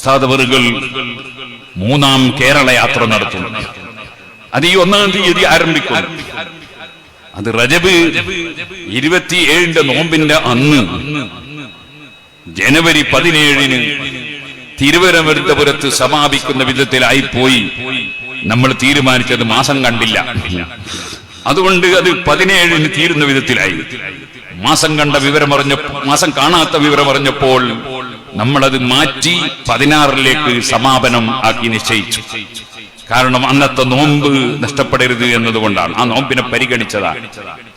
ഉസ്താദ് അവറുകൾ 3ാം കേരള യാത്ര നടത്തുന്നു. അത് ഈ 1-ാം തീയതി ആരംഭിക്കുന്നു. അത് റജബ് 27 നോമ്പിന്റെ അന്ന് ജനുവരി 17 തിരുവനന്തപുരത്ത് സമാപിക്കുന്ന വിധത്തിലായിപ്പോയി. നമ്മൾ തീരുമാനിച്ചത് മാസം കണ്ടില്ല, അതുകൊണ്ട് അത് 17 തീരുന്ന വിധത്തിലായി. മാസം കാണാത്ത വിവരമറിഞ്ഞപ്പോൾ നമ്മളത് മാറ്റി 16 സമാപനം ആക്കി നിശ്ചയിച്ചു. കാരണം അന്നത്തെ നോമ്പ് നഷ്ടപ്പെടരുത് എന്നതുകൊണ്ടാണ് ആ നോമ്പിനെ പരിഗണിച്ചതാണ്.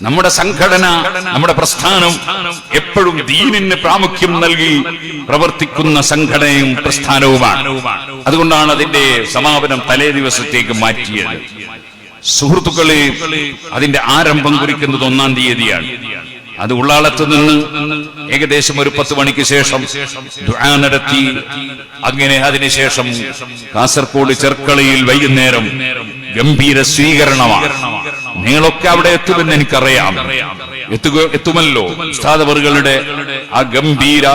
നമ്മുടെ സംഘടന, നമ്മുടെ പ്രസ്ഥാനം എപ്പോഴും ദീനിന് പ്രാമുഖ്യം നൽകി പ്രവർത്തിക്കുന്ന സംഘടനയും പ്രസ്ഥാനവുമാണ്. അതുകൊണ്ടാണ് അതിന്റെ സമാപനം തലേ ദിവസത്തേക്ക് മാറ്റിയത്. സുഹൃത്തുക്കളെ, അതിന്റെ ആരംഭം കുറിക്കുന്നത് 1-ാം തീയതിയാണ്. അത് ഉള്ളാളത്ത് നിന്ന് ഏകദേശം ഒരു 10 മണിക്ക് ശേഷം ദുആ നടത്തി. അങ്ങനെ അതിനുശേഷം കാസർഗോഡ് ചെർക്കളയിൽ വൈകുന്നേരം ഗംഭീര സ്വീകരണമാണ്. നിങ്ങളൊക്കെ അവിടെ എത്തുമെന്ന് എനിക്കറിയാം, എത്തുമല്ലോ. ഉസ്താദ് അവറുകളുടെ ആ ഗംഭീര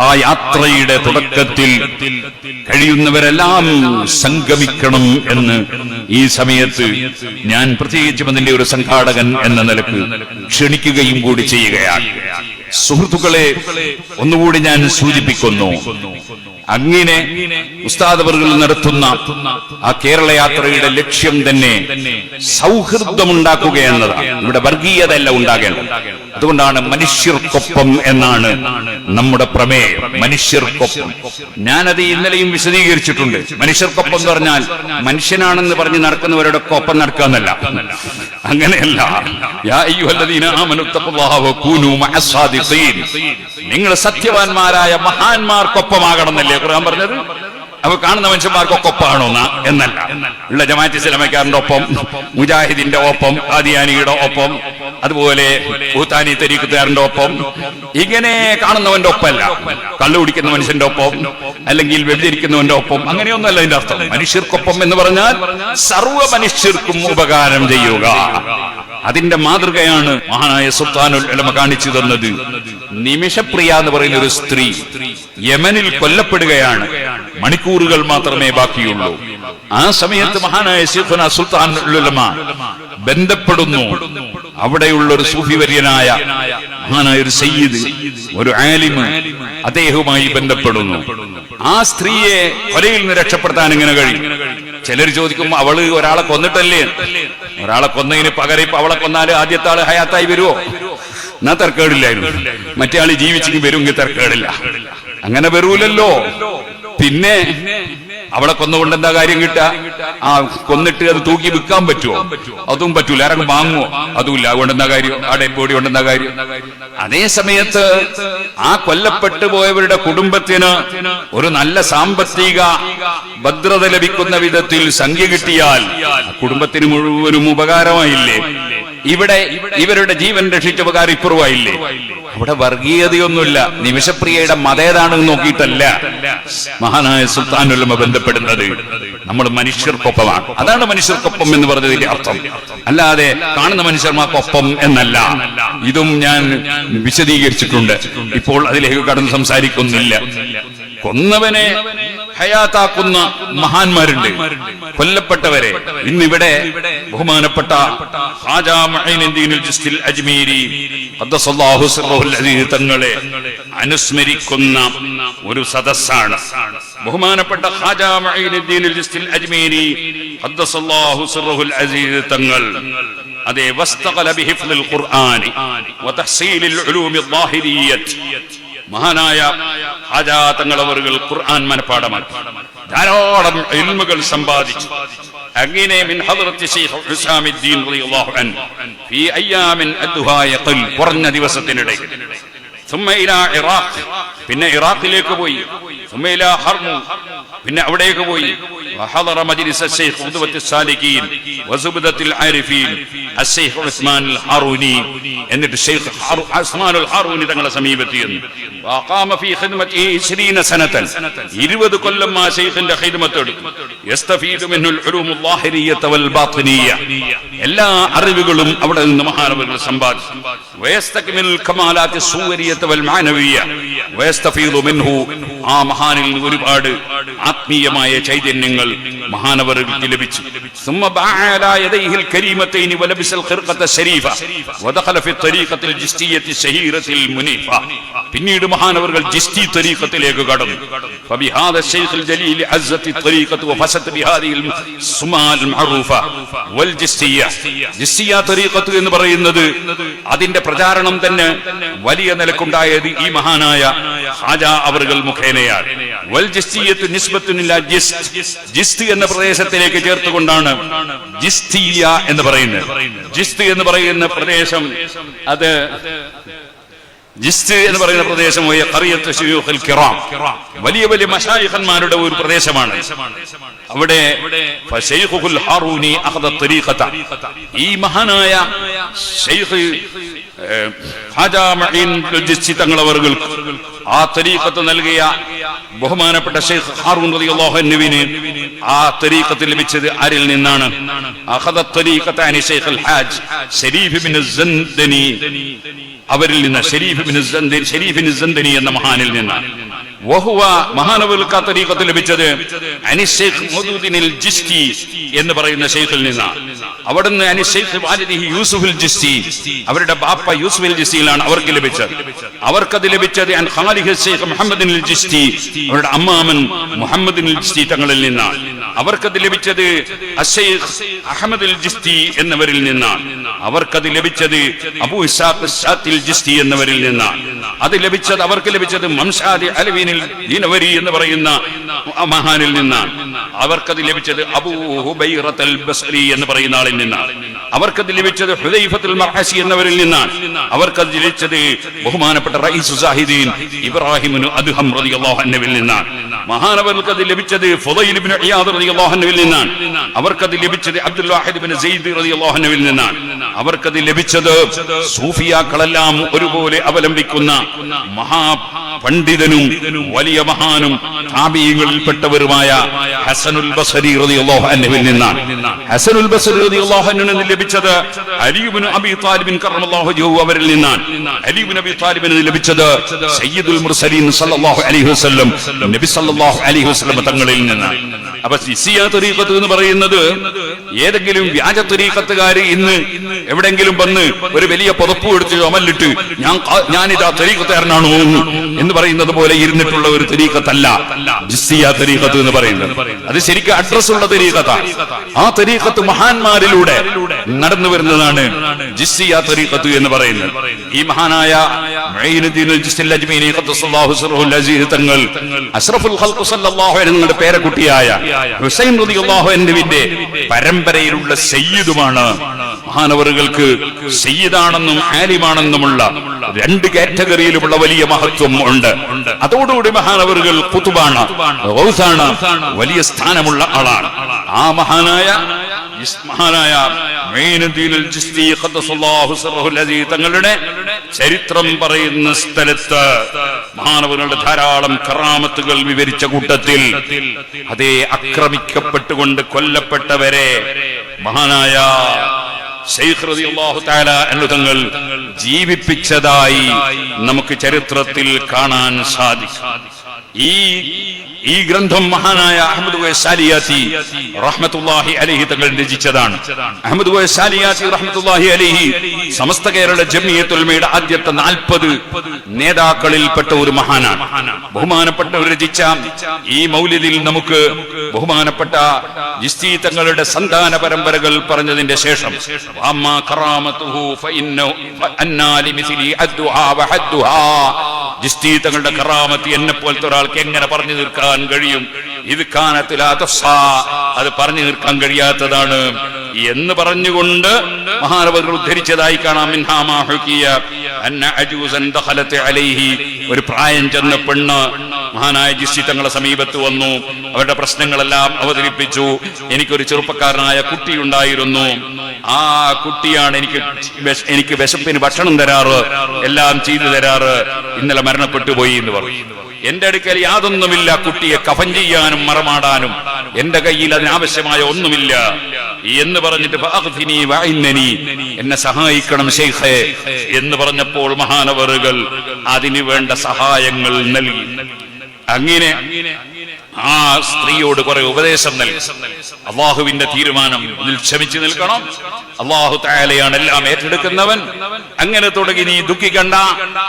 ആ യാത്രയുടെ തുടക്കത്തിൽ കഴിയുന്നവരെല്ലാം സംഗമിക്കണം എന്ന് ഈ സമയത്ത് ഞാൻ പ്രത്യേകിച്ചും അതിന്റെ ഒരു സംഘാടകൻ എന്ന നിലക്ക് ക്ഷണിക്കുകയും കൂടി ചെയ്യുകയാണ്. സുഹൃത്തുക്കളെ, ഒന്നുകൂടി ഞാൻ സൂചിപ്പിക്കുന്നു, അങ്ങനെ ഉസ്താദ് അവറുകൾ നടത്തുന്ന ആ കേരള യാത്രയുടെ ലക്ഷ്യം തന്നെ സൗഹൃദമുണ്ടാക്കുക എന്നതാണ്. ഇവിടെ വർഗീയതയല്ല ഉണ്ടാകേണ്ടത്. അതുകൊണ്ടാണ് മനുഷ്യർക്കൊപ്പം എന്നാണ് നമ്മുടെ പ്രമേയം. മനുഷ്യർക്കൊപ്പം. ഞാനത് ഇന്നലെയും വിശദീകരിച്ചിട്ടുണ്ട്. മനുഷ്യർക്കൊപ്പം എന്ന് പറഞ്ഞാൽ മനുഷ്യനാണെന്ന് പറഞ്ഞ് നടക്കുന്നവരുടെ ഒപ്പം നടക്കാന്നല്ല, അങ്ങനെയല്ല. യാ അയ്യുഹല്ലദീന ആമനൂ തഖുല്ലാഹ വകൂനൂ മഅസ്സാദിഖീൻ, നിങ്ങൾ സത്യവാന്മാരായ മഹാന്മാർക്കൊപ്പമാകണമെന്നല്ലേ ഖുർആൻ പറഞ്ഞത്. അപ്പൊ കാണുന്ന മനുഷ്യന്മാർക്കൊക്കെ ഒപ്പാണോ എന്നല്ല. ഉള്ള ജമാഅത്ത് ഇസ്ലാമിക്കാരന്റെ ഒപ്പം, മുജാഹിദിന്റെ ഒപ്പം, ഖാദിയാനിയുടെ ഒപ്പം, അതുപോലെ ഭൂത്താനി തരീഖുകാരന്റെ ഒപ്പം, ഇങ്ങനെ കാണുന്നവന്റെ ഒപ്പമല്ല. കള്ളു കുടിക്കുന്ന മനുഷ്യന്റെ ഒപ്പം, അല്ലെങ്കിൽ വ്യഭിചരിക്കുന്നവന്റെ ഒപ്പം, അങ്ങനെയൊന്നുമല്ല അതിന്റെ അർത്ഥം. മനുഷ്യർക്കൊപ്പം എന്ന് പറഞ്ഞാൽ സർവ്വ മനുഷ്യർക്കും ഉപകാരം ചെയ്യുക. അതിന്റെ മാതൃകയാണ് മഹാനായ സുൽത്താനുൽ ഉലമ കാണിച്ചു തന്നത്. നിമിഷപ്രിയ എന്ന് പറയുന്ന ഒരു സ്ത്രീ യമനിൽ കൊല്ലപ്പെടുകയാണ്. മണിക്കൂറുകൾ മാത്രമേ ബാക്കിയുള്ളൂ. ആ സമയത്ത് മഹാനായ ശൈഖുനാ സുൽത്താനുൽ ഉലമ ബന്ധപ്പെടുന്നു. അവിടെയുള്ള ഒരു സൂഫി വര്യനായ മഹാനായ ഒരു സയ്യിദ്, ഒരു ആലിമ്, അദ്ദേഹവുമായി ബന്ധപ്പെടുന്നു. ആ സ്ത്രീയെ കൊലയിൽ നിന്ന് രക്ഷപ്പെടുത്താൻ എങ്ങനെ കഴിയും? ചിലർ ചോദിക്കും, അവള് ഒരാളെ കൊന്നിട്ടല്ലേ? ഒരാളെ കൊന്നതിന് പകരം ഇപ്പൊ അവളെ കൊന്നാല് ആദ്യത്തെ ആള് ഹയാത്തായി വരുമോ? എന്നാ തർക്കേടില്ലായിരുന്നു. മറ്റേ ആള് ജീവിച്ചെങ്കിൽ വരുമെങ്കിൽ തർക്കേടില്ല. അങ്ങനെ വരൂലല്ലോ. പിന്നെ അവളെ കൊന്നുകൊണ്ട് എന്താ കാര്യം കിട്ടുക? ആ കൊന്നിട്ട് അത് തൂക്കി വിൽക്കാൻ പറ്റുമോ? അതും പറ്റൂല. ആരെങ്കിലും വാങ്ങുമോ? അതുമില്ല. അതുകൊണ്ട് എന്താ കാര്യം? ആ ഡെഡ് ബോഡി കൊണ്ട് എന്താ കാര്യം? അതേ സമയത്ത് ആ കൊല്ലപ്പെട്ടു പോയവരുടെ കുടുംബത്തിന് ഒരു നല്ല സാമ്പത്തിക ഭദ്രത ലഭിക്കുന്ന വിധത്തിൽ സംഖ്യ കിട്ടിയാൽ കുടുംബത്തിന് മുഴുവനും ഉപകാരമായില്ലേ? ഇവിടെ ഇവരുടെ ജീവൻ രക്ഷിച്ച ഉപകാരം ഇപ്പുറമായില്ലേ? അവിടെ വർഗീയതയൊന്നുമില്ല. നിമിഷപ്രിയയുടെ മതേതാണെന്ന് നോക്കിയിട്ടല്ല മഹാനായ സുൽത്താനുൽ ഉലമ ബന്ധപ്പെടുന്നത്. നമ്മൾ മനുഷ്യർക്കൊപ്പമാണ്. അതാണ് മനുഷ്യർക്കൊപ്പം എന്ന് പറഞ്ഞതിന്റെ അർത്ഥം. അല്ലാതെ കാണുന്ന മനുഷ്യർമാർക്കൊപ്പം എന്നല്ല. ഇതും ഞാൻ വിശദീകരിച്ചിട്ടുണ്ട്. ഇപ്പോൾ അതിലേക്ക് കടന്ന് സംസാരിക്കുന്നില്ല. കൊന്നവനെ ഹയാത്താക്കുന്ന മഹാന്മാരുണ്ട്, കൊല്ലപ്പെട്ടവരെ. ഇന്നിവിടെ ബഹുമാനപ്പെട്ട ഖാജാ മുഈനുദ്ദീനുൽ ജിസ്തിൽ അജ്മീരി ഖദ്ദസല്ലാഹു സിർറഹുൽ അസീസ് തങ്ങളെ അനുസ്മരിക്കുന്ന ഒരു സദസ്സാണ്. ബഹുമാനപ്പെട്ട ഖാജാ മുഈനുദ്ദീനുൽ ജിസ്തിൽ അജ്മീരി ഖദ്ദസല്ലാഹു സിർറഹുൽ അസീസ് തങ്ങൾ അതേ വസ്തഖല ബിഹിഫ്ളിൽ ഖുർആനി വതഹ്സീലിൽ ഉലൂമിൽ ളാഹിരിയ്യത്ത്, മഹാനായ ഖാജാ തങ്ങൾ അവറുകൾ ഖുർആൻ മനപാഠമാക്കി ധാരാളം ഇൽമുകൾ സമ്പാദിച്ചു. അങ്ങനെ മിൻ ഹദ്റത്തി ശൈഖ് ഹുസാമുദ്ദീൻ റളിയല്ലാഹു അൻഹു ഫീ അയ്യാമിൻ അദ്ഹാ യഖൽ, കുറഞ്ഞ ദിവസത്തിനിടയിൽ. ثم الى عراق, പിന്നെ ഇറാഖിലേക്ക് പോയി. ثم الى ഹർമു, പിന്നെ അവിടേക്ക് പോയി. وحضر مجلس الشيخ قدوة السالكين وزبدة العارفين الشيخ عثمان الحاروني, എന്നിട്ട് ഷെയ്ഖ് ഉസ്മാൻ അൽ ഹാറൂനി തങ്ങളെ സമീപത്തിയെന്നു. وقام في خدمته 20 سنة, 20 കൊല്ലം ആ ഷെയ്ഖിന്റെ ഖിദ്മത്ത് എടുത്തു. يستفيد منه العلوم الظاهرية والباطنية, എല്ലാ അറിവുകളും അവിടെ നിന്ന് മഹാനവറുകൾ സമ്പാദിച്ചു. ويستكمل الكمالات الصورية والمعنوية വയസ്തഫീദു മിൻഹു, ആ മഹാനിൽ നിന്ന് ഒരുപാട് ആത്മീയമായ ചൈതന്യങ്ങൾ മഹാനവർക്ക് ലഭിച്ചു. ثم باع على يديه الكريمتين ولبس الخرقة الشريفة ودخل في الطريقة الجستية الشهيرة المنيفة. പിന്നീട് മഹാനവറുകൾ ജിസ്തി തരീഖത്തിലേക്ക് കടന്നു. فبهذا الشيخ الجليل عزت الطريقة وفست بهذه السماء المعروفة والجستية. ജിസ്തിയ തരീഖത്ത് എന്ന് പറയുന്നത് അതിന്റെ പ്രചാരണം തന്നെ വലിയ നിലക്കുണ്ടായത് ഈ മഹാനായ ഖാജ അവറുകൾ മുഖേനയാണ്. വൽ ജിസ്തിയത്തു നിസ്ബത്തുൻ ഇലാ ജിസ്ത് എന്ന പ്രദേശത്തിലേക്ക് ചേർത്തുകൊണ്ടാണ് ജിസ്തിയ എന്ന് പറയുന്നത്. ജിസ്ത് എന്ന് പറയുന്ന പ്രദേശം, അത് ജിസ്ത് എന്ന് പറയുന്ന പ്രദേശം വലിയ വലിയ മശായിഖന്മാരുടെ ഒരു പ്രദേശമാണ്. അവിടെ ഈ മഹാനായ ശൈഖ് ഖാജാ മഈൻ ജിസ്തി തങ്ങളവർക്ക് ആ തരീഖത്ത് നൽകിയ ബഹുമാനപ്പെട്ട ശൈഖ് ഹാറൂൻ റളിയല്ലാഹു അൻഹുവിന് ആ തരീഖത്ത് ലഭിച്ചത് ആരിൽ നിന്നാണ്? അഖദ തരീഖത അനി ശൈഖുൽ ഹാജ് ശരീഫ് ഇബ്നു സന്ദനി, അവരിൽ നിന്ന് ശരീഫ് ഇബ്നു സന്ദനി എന്ന മഹാനിൽ നിന്നാണ്. വഹുവ മഹാനവർക്ക് തരീഖത്ത് ലഭിച്ചത് അനി ശൈഖ് മൗദൂദിനിൽ ജിസ്തി എന്ന് പറയുന്ന ശൈഖിൽ നിന്നാണ്. അവിടുന്ന് അനി ശൈഖ് വാലിദിഹി യൂസുഫുൽ ജിസ്തി, അവരുടെ ബാപ്പ യൂസുഫുൽ ജിസ്തിയിലാണ് അവർക്ക് ലഭിച്ചത്. അവർക്കത് ലഭിച്ചത് അൻ ഖാലിഹ് ശൈഖ് മുഹമ്മദിനിൽ ജിസ്തി, അവരുടെ അമ്മാമൻ മുഹമ്മദിനിൽ ജിസ്തി തങ്ങളിൽ നിന്നാണ്. അവർക്കത് ലഭിച്ചത് അശൈഖ് അഹ്മദുൽ ജിസ്തി എന്നവരിൽ നിന്നാണ്. അവർക്കത് ലഭിച്ചത് അബൂ ഇസ്ഹാഖ് ശാത്തിൽ ജിസ്തി എന്നവരിൽ നിന്നാണ്. അത് ലഭിച്ചത് അവർക്ക് ലഭിച്ചത് മംഷാദി അലവീനിൽ ദീനവരി എന്ന് പറയുന്ന മഹാനിൽ നിന്നാണ്. അവർക്കത് ലഭിച്ചത് അബൂ ഹുബൈറത്തുൽ ബസ്രി എന്ന് പറയുന്ന ആളിൽ നിന്നാണ്. അവർക്കത് ലഭിച്ചത് ഹുദൈഫത്തുൽ മർഹസി എന്നവരിൽ നിന്നാണ്. അവർക്കത് ലഭിച്ചത് ബഹുമാനപ്പെട്ട റഈസു സാഹിദീൻ ഇബ്രാഹിമിനു അദ്ഹം റളിയല്ലാഹു അൻഹുവിൽ നിന്നാണ്. മഹാനവർക്കത് ലഭിച്ചത് ഫുദൈൽ ഇബ്നു ഇയാദ് റളിയല്ലാഹു അൻഹുവിൽ നിന്നാണ്. അവർക്കത് ലഭിച്ചത് അബ്ദുൽ വാഹിദ് ഇബ്നു സെയ്ദ് റളിയല്ലാഹു അൻഹുവിൽ നിന്നാണ്. അവർക്കത് ലഭിച്ചത് സൂഫിയാക്കളെല്ലാം ഒരുപോലെ അവലംബിക്കുന്ന മഹാപണ്ഡിതനും വലിയ മഹാനും താബിഈങ്ങളിൽപ്പെട്ടവരുമായ ഹസനുൽ ബസ്രി റളിയല്ലാഹു അൻഹുവിൽ നിന്നാണ്. ഹസനുൽ ബസ്രി റളിയല്ലാഹു അൻഹുവിന് ലഭിച്ചത് അലി ഇബ്നു അബീ ത്വാലിബ് കറമല്ലാഹു വജ്ഹഹു അവരിൽ നിന്നാണ്. അലി ഇബ്നു അബീ ത്വാലിബിന് ലഭിച്ചത് സയ്യിദുൽ മുർസലീൻ സല്ലല്ലാഹു അലൈഹി വസല്ലം നബി സല്ലല്ലാഹു അലൈഹി വസല്ലം തങ്ങളിൽ നിന്നാണ്. അപ്പൊ ജിസ്തിയ തരീഖത്ത് എന്ന് പറയുന്നത് ഏതെങ്കിലും വ്യാജ തരീഖത്തുകാർ ഇന്ന് എവിടെങ്കിലും വന്ന് ഒരു വലിയ പുതപ്പ് എടുത്ത് അമലിട്ട് ഞാനിതാ തരീഖത്തുകാരനാണോ എന്ന് പറയുന്നത് പോലെ ഇരുന്നിട്ടുള്ള ഒരു തരീഖത്തല്ല ജിസ്തിയ തരീഖത്ത് എന്ന് പറയുന്നത്. അത് ശരിക്കും അഡ്രസ് ഉള്ള തരീഖത്താണ്. ആ തരീഖത്ത് മഹാന്മാരിലൂടെ നടന്നു വരുന്നതാണ് ജിസ്തിയ തരീഖത്ത് എന്ന് പറയുന്നത്. ഈ മഹാനായ മുഈനുദ്ദീൻ ജിസ്തി അജ്മീനി ഖദ്ദസല്ലാഹു സിർറുൽ അസീസ് തങ്ങൾ അഷ്റഫുൽ ഖൽഖ് സല്ലല്ലാഹു അലൈഹി വസല്ലം പേരക്കുട്ടിയായ ഹുസൈൻ റളിയല്ലാഹു അൻഹുവിന്റെ പരമ്പരയിലുള്ള സയ്യിദുമാണ്. മഹാനവറുകൾക്ക് സയ്യിദാണെന്നും ആലിമാണെന്നുമുള്ള രണ്ട് കാറ്റഗറിയിലുമുള്ള വലിയ മഹത്വം ഉണ്ട്. അതോടുകൂടി മഹാനവറുകൾ ഖുതുബാണ്, ഗൗസാണ്, വലിയ സ്ഥാനമുള്ള ആളാണ്. ആ മഹാനായ മുഈനുദ്ദീൻ ജിസ്തി ഖദ്ദസല്ലാഹു സിർറുൽ അസീസ് തങ്ങളുടെ ചരിത്രം പറയുന്ന സ്ഥലത്ത് മഹാനവറുകളുടെ ധാരാളം കറാമത്തുകൾ വിവരിച്ച കൂട്ടത്തിൽ അതേ ആക്രമിക്കപ്പെട്ടുകൊണ്ട് കൊല്ലപ്പെട്ടവരെ മഹാനായ ശൈഖ് റളിയല്ലാഹു തആല അൻഹു തങ്ങൾ ജീവിപ്പിച്ചതായി നമുക്ക് ചരിത്രത്തിൽ കാണാൻ സാധിക്കും. ഈ ഗ്രന്ഥം മഹാനായ അഹ്മദ് വൈസാലിയാത്തി റഹ്മത്തുള്ളാഹി അലൈഹി തങ്ങൾ രചിച്ചതാണ്. അഹ്മദ് വൈസാലിയാത്തി റഹ്മത്തുള്ളാഹി അലൈഹി സമസ്ത കേരള ജംഇയ്യത്തുൽ ഉലമയുടെ ആദ്യത്തെ 40 നേതാക്കളിൽപ്പെട്ട ഒരു മഹാനാണ്. ബഹുമാനപ്പെട്ടവർ രചിച്ച ഈ മൗലിദിൽ നമുക്ക് ബഹുമാനപ്പെട്ട ജിസ്തി തങ്ങളുടെ സന്താന പരമ്പരകൾ പറഞ്ഞതിന്റെ ശേഷം അമ്മാ കറാമത്തുഹു ഫഇന്നഹു അന്നാ ലിമിസ്ലി അദ്ദുആ വഹദ്ദുഹാ, ജിസ്തി തങ്ങളുടെ കറാമത്ത് എന്നെ പോലത്തെ ഒരാൾക്ക് എങ്ങനെ പറഞ്ഞു തീർക്കാൻ കഴിയും? ഇത് അത് പറഞ്ഞു തീർക്കാൻ കഴിയാത്തതാണ് എന്ന് പറഞ്ഞുകൊണ്ട് മഹാനവറുകൾ ഉദ്ധരിച്ചതായി കാണാം. ഒരു പ്രായം ചെന്ന പെണ്ണ് മഹാനായ ജിസ്തി തങ്ങളുടെ സമീപത്ത് വന്നു. അവരുടെ പ്രശ്നങ്ങളെല്ലാം അവതരിപ്പിച്ചു. എനിക്കൊരു ചെറുപ്പക്കാരനായ കുട്ടിയുണ്ടായിരുന്നു. ആ കുട്ടിയാണ് എനിക്ക് വിശപ്പിന് ഭക്ഷണം തരാറ്, എല്ലാം ചെയ്തു തരാറ്. ഇന്നലെ മരണപ്പെട്ടു പോയി എന്ന് പറഞ്ഞു. എന്റെ അടുക്കൽ യാതൊന്നുമില്ല കുട്ടിയെ കഫൻ ചെയ്യാനും മറമാടാനും. എന്റെ കയ്യിൽ അതിനാവശ്യമായ ഒന്നുമില്ല. എന്ന് പറഞ്ഞിട്ട് ഫഅഖ്ഫിനി വഇന്നനി, എന്നെ സഹായിക്കണം ശൈഖേ എന്ന് പറഞ്ഞപ്പോൾ മഹാനവറുകൾ അതിനു വേണ്ട സഹായങ്ങൾ നൽകി. അങ്ങനെ ആ സ്ത്രീയോട് കുറെ ഉപദേശം നൽകി. അള്ളാഹുവിന്റെ തീരുമാനം, ഇതിൽ ക്ഷമിച്ചു നിൽക്കണം, അള്ളാഹു തആലയാണ് എല്ലാം ഏറ്റെടുക്കുന്നവൻ. അങ്ങനെ തുടങ്ങി നീ ദുഃഖിക്കണ്ട,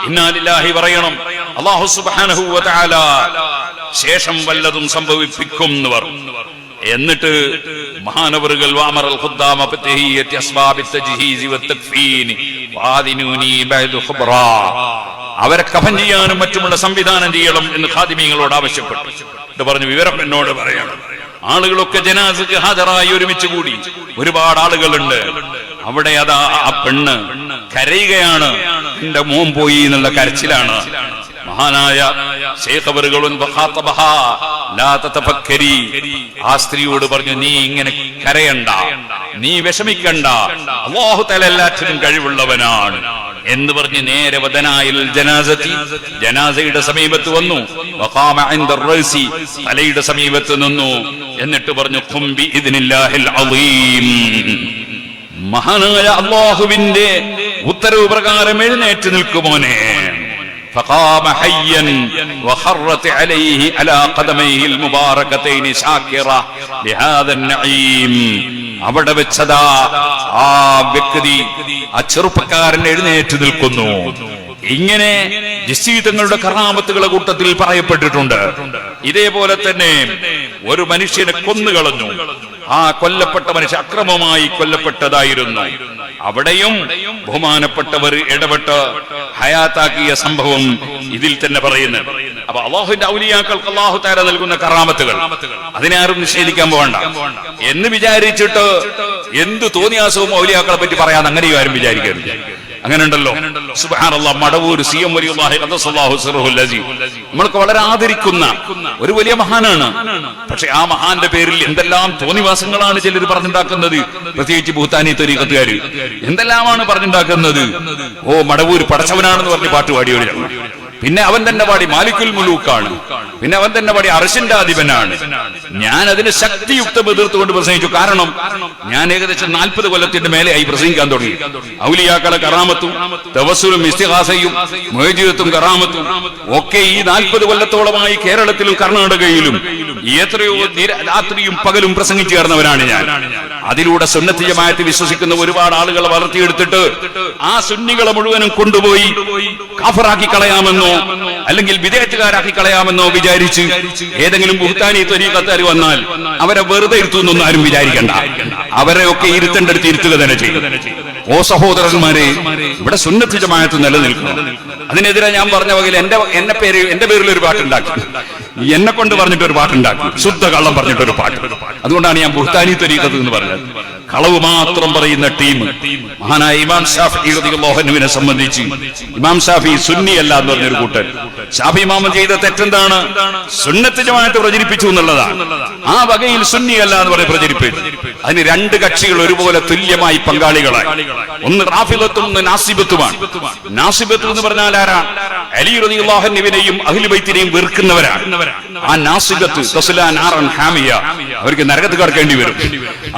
ഇന്നാ ലില്ലാഹി പറയണം. അള്ളാഹു സുബ്ഹാനഹു വ തആല ശേഷം വല്ലതും സംഭവിപ്പിക്കും എന്ന് പറഞ്ഞു. എന്നിട്ട് മഹാനവറുകൾ വാമറൽ ഖുദ്ദാമ ബിതഹിയത്തി അസ്ബാബി തജ്ഹീസ് വതക്ഫീൻ വാദിനൂനി ബഅദു ഖുബ്റാ, അവരെ കഫൻ ചെയ്യാനും മറ്റുമുള്ള സംവിധാനം ചെയ്യണം എന്ന് ഖാദിമീങ്ങളോട് ആവശ്യപ്പെട്ടു. പറഞ്ഞു വിവരം എന്നോട് പറയണം. ആളുകളൊക്കെ ജനാസക്ക് ഹാജരായി ഒരുമിച്ച് കൂടി. ഒരുപാട് ആളുകളുണ്ട് അവിടെ. അതാ ആ പെണ്ണ് കരയുകയാണ്. എന്റെ മോൻ പോയി എന്നുള്ള കരച്ചിലാണ്. മഹാനായ ശൈഖ് അവറുകളും ആ സ്ത്രീയോട് പറഞ്ഞു, നീ ഇങ്ങനെ കരയണ്ട, നീ വിഷമിക്കണ്ട, അല്ലാഹു തആല എല്ലാറ്റിനും കഴിവുള്ളവനാണ് എന്ന് പറഞ്ഞ് നേരെ വദനായിൽ ജനാസത്തി, ജനാസയുടെ സമീപത്ത് വന്നു. വഖാമ ഇൻദ റഅസി, തലയുടെ സമീപത്ത് നിന്നു. എന്നിട്ട് പറഞ്ഞു ഖും ബിഇദ്നില്ലാഹിൽ അളീം, മഹാനായ അല്ലാഹുവിന്റെ ഉത്തരവ് പ്രകാരം എഴുന്നേറ്റ് നിൽക്കുമോനെ. فقام حيا وخرت عليه على قدميه المباركتين شاكرا لهذا النعيم. അവിടെ വെച്ചതാ ആ വ്യക്തി, ആ ചെറുപ്പക്കാരൻ എഴുന്നേറ്റ് നിൽക്കുന്നു. ഇങ്ങനെ ജിസ്സീതങ്ങളുടെ കറാമത്തുകളെ കൂട്ടത്തിൽ പറയപ്പെട്ടിട്ടുണ്ട്. ഇതേപോലെ തന്നെ ഒരു മനുഷ്യനെ കൊന്നുകളഞ്ഞു. ആ കൊല്ലപ്പെട്ട മനുഷ്യ അക്രമമായി കൊല്ലപ്പെട്ടതായിരുന്നു. അവിടെയും ബഹുമാനപ്പെട്ടവർ ഇടപെട്ട് ഹയാത്താക്കിയ സംഭവം ഇതിൽ തന്നെ പറയുന്നത്. അപ്പൊ അള്ളാഹുവിന്റെ ഔലിയാക്കൾക്ക് അള്ളാഹു തആല നൽകുന്ന കറാമത്തുകൾ അതിനാരും നിഷേധിക്കാൻ പോകണ്ട എന്ന് വിചാരിച്ചിട്ട് എന്ത് തോന്നിയാസവും ഔലിയാക്കളെ പറ്റി പറയാൻ അങ്ങനെയും ആരും വിചാരിക്കരുത്. അങ്ങനെ ഉണ്ടല്ലോ. സുബ്ഹാനല്ലാഹ്, മടവൂർ സിഎം വലിയുല്ലാഹി ഖദ്ദസല്ലാഹു സിർറുൽ അസീം നമ്മൾക്ക് വളരെ ആദരിക്കുന്ന ഒരു വലിയ മഹാനാണ്. പക്ഷെ ആ മഹാന്റെ പേരിൽ എന്തെല്ലാം തോന്നിവാസങ്ങളാണ് ചിലർ പറഞ്ഞുണ്ടാക്കുന്നത്. പ്രത്യേകിച്ച് ഭൂത്താനി ത്വരീഖത്തുകാർ എന്തെല്ലാമാണ് പറഞ്ഞുണ്ടാക്കുന്നത്. ഓ, മടവൂർ പടച്ചവനാണെന്ന് പറഞ്ഞ് പാട്ട് പാടിയവരാണ്. പിന്നെ അവൻ തന്നെ പാടി മാലിക്കുൽ മുലൂക്കാണ്. പിന്നെ അവൻ തന്നെ പാടി അർശിന്റെ അധിപനാണ്. ഞാൻ അതിന് ശക്തിയുക്തം എതിർത്തുകൊണ്ട് പ്രസംഗിച്ചു. കാരണം ഞാൻ ഏകദേശം 40 കൊല്ലത്തിന്റെ മേലെയായി പ്രസംഗിക്കാൻ തുടങ്ങി. ഔലിയാക്കളെ കറാമത്തും തവസ്സുലും ഇസ്തിഗാസയും മുഅ്ജിസത്തും കറാമത്തും ഒക്കെ ഈ 40 കൊല്ലത്തോളമായി കേരളത്തിലും കർണാടകയിലും എത്രയോ രാത്രിയും പകലും പ്രസംഗിച്ചു ചേർന്നവരാണ് ഞാൻ. അതിലൂടെ സുന്നത്തി ജമാഅത്തിൽ വിശ്വസിക്കുന്ന ഒരുപാട് ആളുകളെ വളർത്തിയെടുത്തിട്ട് ആ സുന്നികളെ മുഴുവനും കൊണ്ടുപോയി കാഫറാക്കി കളയാമെന്നോ അല്ലെങ്കിൽ വിദേഹത്തുകാരാക്കി കളയാമെന്നോ വിചാരിച്ച് ഏതെങ്കിലും ബുഹ്താനി ത്വരീഖത്തുകാർ വന്നാൽ അവരെ വെറുതെ ഇരുത്തുന്നൊന്നും ആരും വിചാരിക്കണ്ട. അവരെ ഒക്കെ ഇരുത്തേണ്ടടുത്ത് ഇരുത്തുക തന്നെ ചെയ്യും. ഓ സഹോദരന്മാരെ, ഇവിടെ സുന്നത്ത് ജമാഅത്ത് നിലനിൽക്കണം. അതിനെതിരെ ഞാൻ പറഞ്ഞ വകയിൽ എന്റെ പേരിൽ ഒരു പാട്ടുണ്ടാക്കി, എന്നെ കൊണ്ട് പറഞ്ഞിട്ടൊരു പാട്ടുണ്ടാക്കി, ശുദ്ധ കള്ളം പറഞ്ഞിട്ടൊരു പാട്ട്. അതുകൊണ്ടാണ് ഞാൻ ബുഹ്താനി ത്വരീഖത്ത് എന്ന് പറഞ്ഞത്. കളവ് മാത്രം പറയുന്ന ടീം. മഹാനായ ഇമാം ഷാഫിഈ റളിയല്ലാഹു അൻഹുവിനെ സംബന്ധിച്ച് ഇമാം ഷാഫിഈ സുന്നി അല്ല എന്ന് പറഞ്ഞൊരു കൂട്ടർ. ഷാഫിഈ ഇമാം ചെയ്ത തെറ്റെന്താണ്? സുന്നത്ത് ജമാഅത്ത് പ്രചരിപ്പിച്ചു എന്നുള്ളതാണ്. ആ വകയിൽ സുന്നി അല്ല എന്ന് പറഞ്ഞ് പ്രചരിപ്പിച്ചു. അതിന് രണ്ട് കക്ഷികൾ ഒരുപോലെ തുല്യമായി പങ്കാളികളായി. ഒന്ന് റാഫിദത്തും ഒന്ന് നാസിബത്തുമാണ്. നാസിബത്ത് എന്ന് പറഞ്ഞാൽ ആരാ? അലി റളിയല്ലാഹു അൻഹുവിനെയും അഹ്ലു ബൈത്തിനെയും വെറുക്കുന്നവരാണ്. ആ നാസിബത്ത് തസ്ലാ നാറൻ ഹാമിയ, അവർക്ക് നരകത്ത് കടക്കേണ്ടി വരും.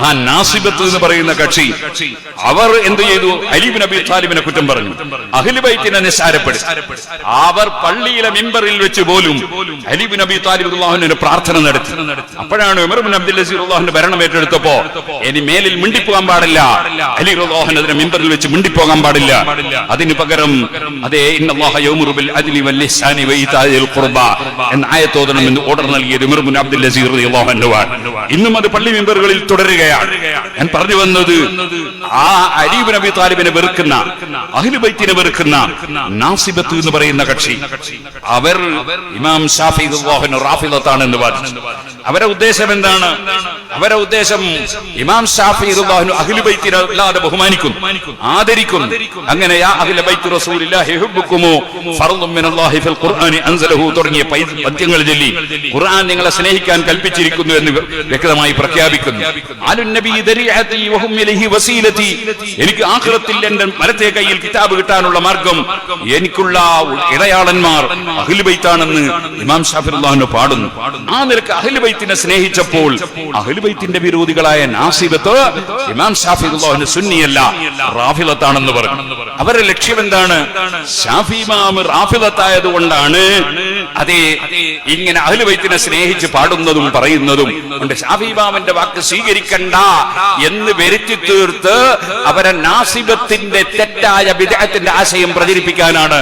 ആ നാസിബത്ത് എന്ന് പറയുന്ന കക്ഷി അവർ എന്ത് ചെയ്തു? അലി ഇബ്നു അബീ ത്വാലിബിനെ കുറ്റം പറഞ്ഞു, അഹ്ലു ബൈത്തിനെ നിസ്സാരപ്പെടുത്തി. അവർ പള്ളിയിലെ മിമ്പറിൽ വെച്ച് പോലും അലി ഇബ്നു അബീ ത്വാലിബ് റളിയല്ലാഹു അൻഹു പ്രാർത്ഥന നടത്തി. അപ്പോഴാണ് ഉമർ ഇബ്നു അബ്ദുൽ അസീസ് റളിയല്ലാഹു അൻഹു ഭരണം ഏറ്റെടുത്തപ്പോ ഇനി മേലിൽ മിണ്ടിപ്പോകാൻ പാടില്ല, അലി റളിയല്ലാഹു അൻഹു അതിനെ മിമ്പറിൽ വെച്ച് മിണ്ടിപ്പോകാൻ പാടില്ല, അതിന് പകരം അതേ ഇന്നല്ലാഹ യഅ്മുറു ബിൽ അദ്ലി വൽ ഇഹ്സാനി വഇതാഇൽ ഖുർബ എന്ന ആയത്ത് ഓതണം എന്ന് ഓർഡർ നൽകിയത് ഉമർ ഇബ്നു അബ്ദുൽ അസീസ് റളിയല്ലാഹു അൻഹു ആണ്. ഇന്നും അത് പള്ളി മിമ്പറുകളിൽ തുടരുകയാണ്. ഞാൻ പറഞ്ഞു വന്നത്, ആ അലി ഇബ്നു അബീ ത്വാലിബിനെ വെറുക്കുന്ന, അഹ്ലു ബൈത്തിനെ വെറുക്കുന്ന നാസിബത്ത് എന്ന് പറയുന്ന കക്ഷി, അവർ ഇമാം ഷാഫിഈ റളിയല്ലാഹു അൻഹു റാഫിദത്താണ് എന്ന് വാദിച്ചു. അവരുടെ ഉദ്ദേശം എന്താണ്? അവരുടെ ഉദ്ദേശം ഇമാം ഷാഫിഈ റളിയല്ലാഹു അൻഹു അഹ്ലു ബൈത്തിനെ അല്ലാതെ ബഹുമാനിക്കുന്നു, ആദരിക്കുന്നു. അങ്ങനെ യാ അഹ്ല ബൈത്തി റസൂലില്ലാഹി ഹുബ്ബുകുമു ഫർളും മിനല്ലാഹി ഫിൽ ഖുർആനി അൻസലഹു തുടങ്ങിയ പദ്യങ്ങൾ ചൊല്ലി ഖുർആൻ നിങ്ങളെ സ്നേഹിക്കാൻ കൽപ്പിച്ചിരിക്കുന്നു എന്ന് വ്യക്തമായി പ്രഖ്യാപിക്കുന്നു. ആലുൻ നബി ദരിഅതി വഹും ഇലൈഹി വസീലതി, എനിക്ക് ആഖിറത്തിൽ എന്റെ വലത്തെ കയ്യിൽ കിതാബ് കിട്ടാനുള്ള മാർഗം, എനിക്കുള്ള ഇടയാളന്മാർ അഹ്ലു ബൈത്താണെന്ന് ഇമാം ഷാഫിഈ റളിയല്ലാഹു അൻഹു പാടുന്നു. ആ നിലക്ക് അഹ്ലു ബൈത്തിനെ സ്നേഹിച്ചപ്പോൾ അഹ്ലു ബൈത്തിന്റെ വിരോധികളായ നാസിബത്ത് ഇമാം ഷാഫി റളിയല്ലാഹു സുന്നിയല്ല റാഫിളത്താണെന്ന് പറഞ്ഞു. അവരുടെ ലക്ഷ്യം എന്താണ്? ഷാഫി ഇമാം റാഫിളത്തായത് കൊണ്ടാണ് അതേ ഇങ്ങനെ അഹ്ലു ബൈത്തിനെ സ്നേഹിച്ച് പാടുന്നതും പറയുന്നതും കൊണ്ട് ഷാഫി ഇമാമിന്റെ വാക്ക് സ്വീകരിക്കണ്ട എന്ന് വരുത്തി തീർത്ത് അവരെ നാസിബത്തിന്റെ തെറ്റായ ബിദ്അത്തിന്റെ ആശയം പ്രചരിപ്പിക്കാനാണ്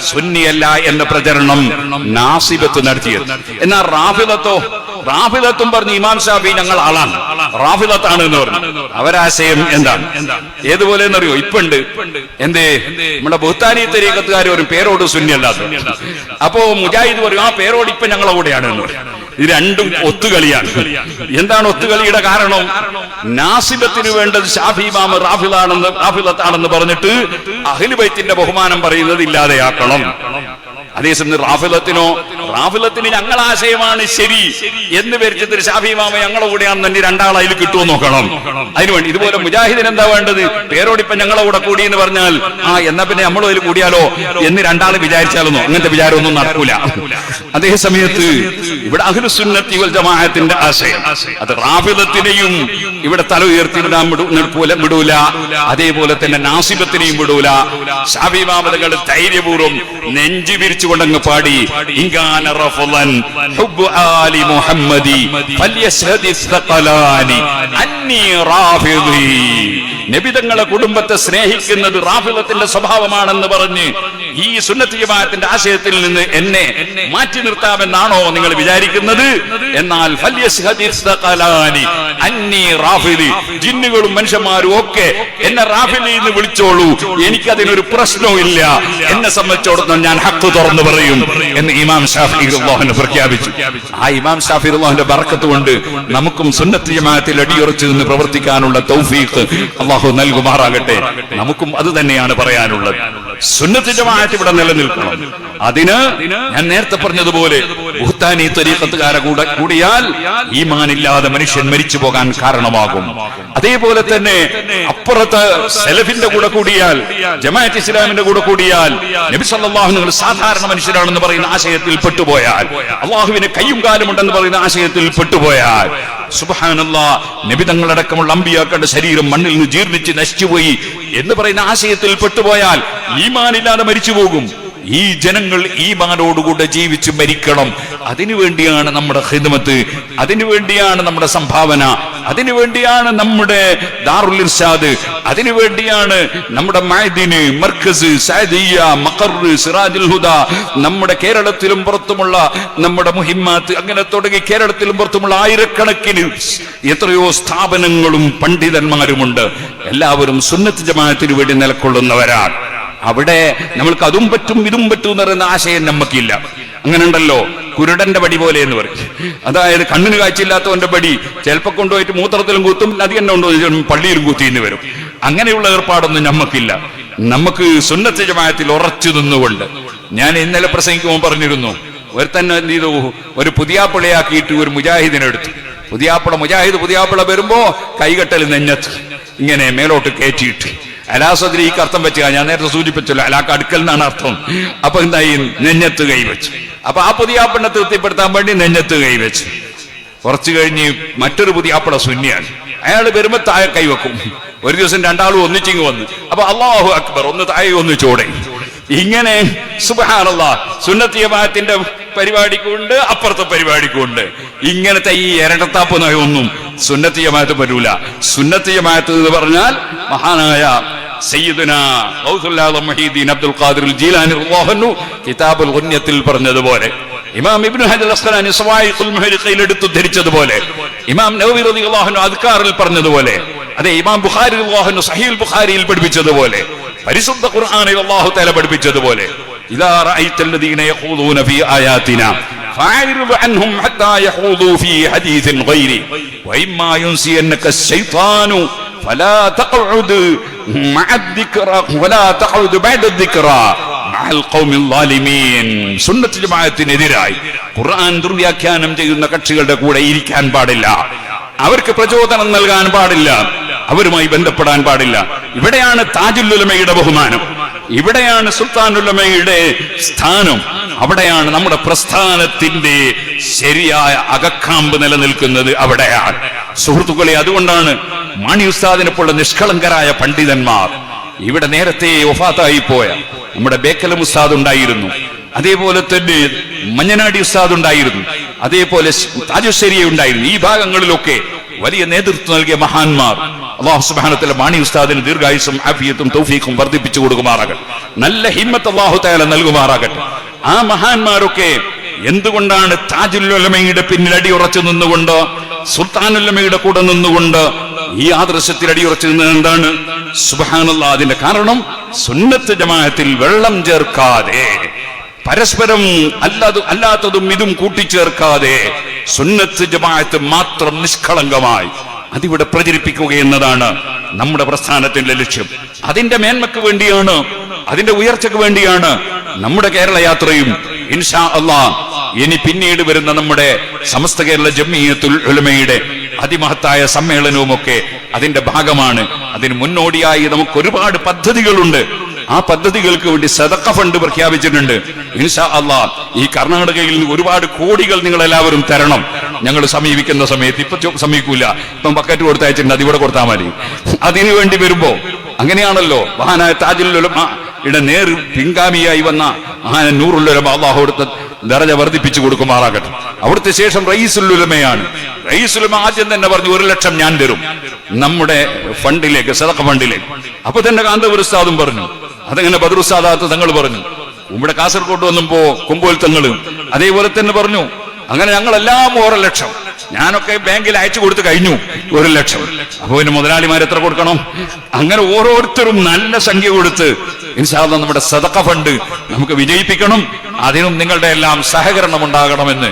സുന്നിയല്ല എന്ന പ്രചരണം നാസിബത്ത് നടത്തിയത്. എന്നാൽ റാഫിളത്തും പറഞ്ഞു ഇമാം ഷാഫി ഞങ്ങൾ ആളാണ്, റാഫിളത്താണ് എന്ന് പറഞ്ഞു. അവരാശയം എന്താണ്? ഏതുപോലെ എന്നറിയോ? ഇപ്പുണ്ട് എന്തേ നമ്മുടെ ബുഹ്താനി തരീഖത്തുകാർ ഒരു പേരോട് സുന്നിയല്ലാത്ത, അപ്പോ മുജാഹിദ് പറയും ആ പേരോട് ഇപ്പൊ ഞങ്ങളെ കൂടെയാണ് എന്ന് പറയും. ഇത് രണ്ടും ഒത്തുകളിയാണ്. എന്താണ് ഒത്തുകളിയുടെ കാരണം? നാസിബത്തിന് വേണ്ടത് ഷാഫി ഇമാം റാഫിളത്താണെന്ന് പറഞ്ഞിട്ട് അഹ്ലു ബൈത്തിന്റെ ബഹുമാനം പറയുന്നത് ഇല്ലാതെയാക്കണം. അതേസമയം റാഫിളത്തിന് ഞങ്ങൾ ആശയമാണ് ശരി എന്ന് വരിച്ചത് ഷാഫി ഇമാമ ഞങ്ങളെ കൂടെയാണെന്ന് തന്നെ രണ്ടാളതിൽ കിട്ടുമോ നോക്കണം. അതിനുവേണ്ടി ഇതുപോലെ മുജാഹിദിന് എന്താ വേണ്ടത്? പേരോടിപ്പം ഞങ്ങളെ കൂടെ കൂടി എന്ന് പറഞ്ഞാൽ എന്നാ പിന്നെ നമ്മളും അതിൽ കൂടിയാലോ എന്ന് രണ്ടാൾ വിചാരിച്ചാലൊന്നും അങ്ങനത്തെ വിചാരമൊന്നും നടക്കൂല. അതേ സമയത്ത് ഇവിടെ അഹ്ലു സുന്നത്തി വൽ ജമാഅത്തിന്റെ ആശയം അത് റാഫിളത്തിനെയും ഇവിടെ തല ഉയർത്തി വിടൂല, അതേപോലെ തന്നെ നാസിബത്തിനെയും വിടൂല. ഷാഫി ഇമാമകൾ ധൈര്യപൂർവ്വം നെഞ്ചു വിരിച്ചുകൊണ്ടങ്ങ് പാടി ഇൻകാന റഫളൻ ഹുബ്ബു ആലി മുഹമ്മദി ഫൽയശ്ഹദി സഖലാനി അന്നി റാഫിളി. നബി തങ്ങളുടെ കുടുംബത്തെ സ്നേഹിക്കുന്നത് റാഫിളത്തിന്റെ സ്വഭാവമാണെന്ന് പറഞ്ഞ് ഈ സുന്നത്ത് ജമാഅത്തിന്റെ ആശയത്തിൽ നിന്ന് എന്നെ മാറ്റി നിർത്താമെന്നാണോ നിങ്ങൾ വിചാരിക്കുന്നത്? എന്നാൽ ഫൽയശ്ഹദി സഖലാനി അന്നി റാഫിളി, ജിന്നുകളും മനുഷ്യന്മാരും ഒക്കെ എന്നെ റാഫിളി എന്ന് വിളിച്ചോളൂ, എനിക്കതിനൊരു പ്രശ്നവും ഇല്ല, എന്നെ സംബന്ധിച്ചിടത്തോളം ഞാൻ ഹഖ് തുറന്നു പറയും എന്ന് ഇമാം ഷാഫി റളിയല്ലാഹു പ്രഖ്യാപിച്ചു. ആ ഇമാം ഷാഫി റളിയല്ലാഹുവിന്റെ ബർക്കത്ത് കൊണ്ട് നമുക്കും സുന്നത്ത് ജമാഅത്തിൽ അടിയുറച്ചു നിന്ന് പ്രവർത്തിക്കാനുള്ള തൗഫീഖ് അല്ലാഹു നൽകുമാറാകട്ടെ. നമുക്കും അത് തന്നെയാണ് പറയാനുള്ളത്. സുന്നത്ത് ജമാഅത്ത് ഇവിടെ നിലനിൽക്കണം. അതിന് ഞാൻ നേരത്തെ പറഞ്ഞതുപോലെ ബുഹ്താനി തരീഖത്തുകാരെ കൂടിയാൽ ഈമാനില്ലാതെ മനുഷ്യൻ മരിച്ചു പോകാൻ കാരണമാകും. അതേപോലെ തന്നെ അപ്പുറത്ത് സലഫിന്റെ കൂടെ കൂടിയാൽ, ജമാഅത്ത് ഇസ്ലാമിന്റെ കൂടെ കൂടിയാൽ, നബി സല്ലല്ലാഹു അലൈഹി വസല്ലം സാധാരണ മനുഷ്യരാണെന്ന് പറയുന്ന ആശയത്തിൽ പെട്ടുപോയാൽ, അള്ളാഹുവിന് കയ്യും കാലുമുണ്ടെന്ന് പറയുന്ന ആശയത്തിൽ പെട്ടുപോയാൽ, സുബ്ഹാനല്ലാഹ്, നബി തങ്ങളടക്കമുള്ള അമ്പിയാക്കളുടെ ശരീരം മണ്ണിൽ നിന്ന് ജീർണിച്ച് നശിച്ചുപോയി എന്ന് പറയുന്ന ആശയത്തിൽ പെട്ടുപോയാൽ ഈമാനില്ലാതെ മരിച്ചു പോകും. ഈ ജനങ്ങൾ ഈമാനോടുകൂടെ ജീവിച്ച് മരിക്കണം. അതിനുവേണ്ടിയാണ് നമ്മുടെ ഖിദ്മത്ത്, അതിനുവേണ്ടിയാണ് നമ്മുടെ സംഭാവന, അതിനുവേണ്ടിയാണ് നമ്മുടെ ദാറുൽ ഇർഷാദ്, അതിനുവേണ്ടിയാണ് നമ്മുടെ മഅദിന്, മർക്കസ്, സഅദിയ, മഖർ, സിറാജുൽ ഹുദ, നമ്മുടെ കേരളത്തിലും പുറത്തുമുള്ള നമ്മുടെ മുഹിമ്മാത്ത്, അങ്ങനെ തുടങ്ങി കേരളത്തിലും പുറത്തുമുള്ള ആയിരക്കണക്കിന് എത്രയോ സ്ഥാപനങ്ങളും പണ്ഡിതന്മാരുമുണ്ട്. എല്ലാവരും സുന്നത്ത് ജമാഅത്തിന് വേണ്ടി നിലകൊള്ളുന്നവരാണ്. അവിടെ നമ്മൾക്ക് അതും പറ്റും ഇതും പറ്റും എന്ന് പറയുന്ന ആശയം നമുക്കില്ല. അങ്ങനെ ഉണ്ടല്ലോ, കുരുടന്റെ പടി പോലെ എന്ന് പറയും. അതായത് കണ്ണിന് കാഴ്ചയില്ലാത്തവന്റെ പടി ചിലപ്പോ കൊണ്ടുപോയിട്ട് മൂത്രത്തിലും കൂത്തും, അധികം കൊണ്ടുപോയി പള്ളിയിലും കൂത്തിന്ന് വരും. അങ്ങനെയുള്ള ഏർപ്പാടൊന്നും നമുക്കില്ല. നമുക്ക് സുന്നത്ത് ജമാഅത്തിൽ ഉറച്ചു നിന്നുകൊണ്ട്, ഞാൻ ഇന്നലെ പ്രസംഗിക്കുമ്പോൾ പറഞ്ഞിരുന്നു, ഒരുത്തന്നെ എന്ത് ചെയ്തു, ഒരു പുതിയാപ്പിളയാക്കിയിട്ട് ഒരു മുജാഹിദിനെടുത്തു. പുതിയാപ്പിള വരുമ്പോ കൈകെട്ടൽ നെഞ്ഞത്ത് ഇങ്ങനെ മേലോട്ട് കയറ്റിയിട്ട്, അലാസദ്രിക്ക് അർത്ഥം പറ്റുക, ഞാൻ നേരത്തെ സൂചിപ്പിച്ചല്ലോ, അലാക്ക് അടുക്കൽ എന്നാണ് അർത്ഥം. അപ്പൊ എന്തായി, നെഞ്ഞത്ത് കൈവച്ചു. അപ്പൊ ആ പുതിയാപ്പിളിനെ തൃപ്തിപ്പെടുത്താൻ വേണ്ടി നെഞ്ഞത്ത് കൈവച്ചു. കുറച്ചു കഴിഞ്ഞ് മറ്റൊരു പുതിയാപ്പിള സുന്നിയാണ്, അയാൾ വരുമ്പോ താഴെ കൈവെക്കും. ഒരു ദിവസം രണ്ടാളും ഒന്നിച്ചിങ് വന്നു. അപ്പൊ അല്ലാഹു അക്ബർ, ഒന്ന് താഴെ ഒന്ന് ചോടെ. ഇങ്ങനെ സുബ്ഹാനല്ലാഹ്, സുന്നത്ത് ജമാഅത്തിന്റെ പരിപാടിക്കുണ്ട്, അപ്പുറത്തെ പരിപാടിക്കുണ്ട്. ഇങ്ങനത്തെ ഈ ഇരട്ടത്താപ്പ് നയൊന്നും സുന്നത്ത് ജമാഅത്ത് വരൂല. സുന്നത്ത് ജമാഅത്ത് എന്ന് പറഞ്ഞാൽ മഹാനായ സയ്യിദുനാ ഗൗസുൽ ആദം മുഹീദ്ദീൻ അബ്ദുൽ ഖാദിർ ജീലാനി റളിയല്ലാഹു അൻഹു കിതാബുൽ ഗുന്യത്തിൽ പറഞ്ഞതുപോലെ, ഇമാം ഇബ്നു ഹജർ അസ്ഖലാനി സവായിഖുൽ മുഹരിഖയിൽ എടുത്തു ധരിച്ചതുപോലെ, ഇമാം നവവി റളിയല്ലാഹു അൻഹു അദ്കാറിൽ പറഞ്ഞതുപോലെ, അതെ ഇമാം ബുഖാരി റളിയല്ലാഹു അൻഹു സഹീഹുൽ ബുഖാരിയിൽ പഠിപ്പിച്ചതുപോലെ, പരിശുദ്ധ ഖുർആനിൽ അല്ലാഹു തആല പഠിപ്പിച്ചതുപോലെ, ഇദാ റഅയ്തല്ലദീന യഖൂദൂന ഫീ ആയാതിനാ ഫഅരിദ് അൻഹും ഹത്താ യഖൂദൂ ഫീ ഹദീസിൻ ഗൈരി വഇമ്മാ യുൻസിയന്നക അശ്ശൈത്താനു ഫലാ തഖഉദ് മഅ الذിക്റ വലാ തഖഉദ് ബഅദ الذിക്റ മഅൽ ഖൗമിൽ ളാലിമീൻ. സുന്നത്ത് ജമാഅത്തിനെതിരായി ഖുർആൻ ദുർവ്യാഖ്യാനം ചെയ്യുന്ന കക്ഷികളുടെ കൂടെ ഇരിക്കാൻ പാടില്ല, അവർക്ക് പ്രചോദനം നൽകാൻ പാടില്ല, അവരുമായി ബന്ധപ്പെടാൻ പാടില്ല. ഇവിടെയാണ് താജുൽ ഉലമയുടെ ബഹുമാനം. ഇവിടെയാണ് സുൽത്താനുലമയുടെ സ്ഥാനം. അവിടെയാണ് നമ്മുടെ പ്രസ്ഥാനത്തിന്റെ ശരിയായ അകക്കാമ്പ് നിലനിൽക്കുന്നത്. അവിടെയാണ് സുഹൃത്തുക്കളെ. അതുകൊണ്ടാണ് മാണി ഉസ്താദിനെ പോലുള്ള നിഷ്കളങ്കരായ പണ്ഡിതന്മാർ ഇവിടെ നേരത്തെ വഫാത്തായി പോയ നമ്മുടെ ബേക്കലം ഉസ്താദ് ഉണ്ടായിരുന്നു, അതേപോലെ തന്നെ മഞ്ഞനാടി ഉസ്താദ് ഉണ്ടായിരുന്നു, അതേപോലെ താജുശ്ശേരി ഉണ്ടായിരുന്നു. ഈ ഭാഗങ്ങളിലൊക്കെ വലിയ നേതൃത്വം നൽകിയ മഹാന്മാർ. അല്ലാഹു സുബ്ഹാനഹു വ തആല മാണി ഉസ്താദിന് ദീർഘായുസ്സും ആഫിയത്തും തൗഫീഖും വർദ്ധിപ്പിച്ചു കൊടുക്കുമാറാകട്ടെ. നല്ല ഹിമ്മത്ത് അല്ലാഹു തആല നൽകുമാറാകട്ടെ. ആ മഹാന്മാരൊക്കെ എന്തുകൊണ്ടാണ് താജുൽ ഉലമയുടെ പിന്നിൽ അടിയുറച്ചു നിന്നുകൊണ്ട്, സുൽത്താനുലമയുടെ കൂടെ നിന്നുകൊണ്ട് ഈ ആദർശത്തിൽ അടിയുറച്ചു നിന്നത് എന്താണ്? സുബ്ഹാനല്ലാഹ്. അതിന്റെ കാരണം സുന്നത്ത് ജമാഅത്തിൽ വെള്ളം ചേർക്കാതെ, പരസ്പരം അല്ലാത്തതും ഇതും കൂട്ടിച്ചേർക്കാതെ സുന്നത്ത് ജമാഅത്ത് മാത്രം നിഷ്കളങ്കമായി അതിവിടെ പ്രചരിപ്പിക്കുക എന്നതാണ് നമ്മുടെ പ്രസ്ഥാനത്തിന്റെ ലക്ഷ്യം. അതിന്റെ മേന്മക്ക് വേണ്ടിയാണ്, അതിന്റെ ഉയർച്ചയ്ക്ക് വേണ്ടിയാണ് നമ്മുടെ കേരള യാത്രയും ഇൻഷാ അല്ലാഹ് ഇനി പിന്നീട് വരുന്ന നമ്മുടെ സമസ്ത കേരള ജംഇയ്യത്തുൽ ഉലമയുടെ അതിമഹത്തായ സമ്മേളനവുമൊക്കെ അതിന്റെ ഭാഗമാണ്. അതിന് മുന്നോടിയായി നമുക്ക് ഒരുപാട് പദ്ധതികളുണ്ട്. ആ പദ്ധതികൾക്ക് വേണ്ടി സദഖ ഫണ്ട് പ്രഖ്യാപിച്ചിട്ടുണ്ട്. ഇൻഷാ അല്ലാഹ് ഈ കർണാടകയിൽ ഒരുപാട് കോടികൾ നിങ്ങൾ എല്ലാവരും തരണം. ഞങ്ങൾ സമീപിക്കുന്ന സമയത്ത്, ഇപ്പൊ സമീപിക്കൂല, ഇപ്പം ബക്കറ്റ് കൊടുത്തയച്ചിട്ടുണ്ട്, അതിവിടെ കൊടുത്താൽ മതി. അതിനു വേണ്ടി വരുമ്പോ അങ്ങനെയാണല്ലോ മഹാനായ താജുൽ ഉലമയുടെ നേർ പിൻഗാമിയായി വന്ന മഹാനായ നൂറുൽ ഉലമ അല്ലാഹു കൊടുത്ത ദറജ വർദ്ധിപ്പിച്ചു കൊടുക്കുമാറാകട്ടെ. അവിടുത്തെ ശേഷം റയീസുൽ ഉലമയാണ്. റയീസുൽ ഉലമ ആദ്യം തന്നെ പറഞ്ഞു 1 ലക്ഷം ഞാൻ തരും നമ്മുടെ ഫണ്ടിലേക്ക്, സദഖ ഫണ്ടിലേക്ക്. അപ്പൊ തന്നെ കാന്തപുര ഉസ്താദും പറഞ്ഞു, അതങ്ങനെ ബദർ ഉസ്താദാത്ത് തങ്ങൾ പറഞ്ഞു, ഇവിടെ കാസർഗോഡ് വന്നപ്പോ കൊമ്പോൽ തങ്ങളും അതേപോലെ തന്നെ പറഞ്ഞു. അങ്ങനെ ഞങ്ങളെല്ലാം 1 ലക്ഷം, ഞാനൊക്കെ ബാങ്കിൽ അയച്ചു കൊടുത്ത് കഴിഞ്ഞു 1 ലക്ഷം. അപ്പൊ പിന്നെ മുതലാളിമാർ എത്ര കൊടുക്കണം? അങ്ങനെ ഓരോരുത്തരും നല്ല സംഖ്യ കൊടുത്ത് ഇൻഷാ അല്ലാഹ് നമ്മുടെ സദഖ ഫണ്ട് നമുക്ക് വിജയിപ്പിക്കണം. അതിനും നിങ്ങളുടെ എല്ലാം സഹകരണം ഉണ്ടാകണമെന്ന്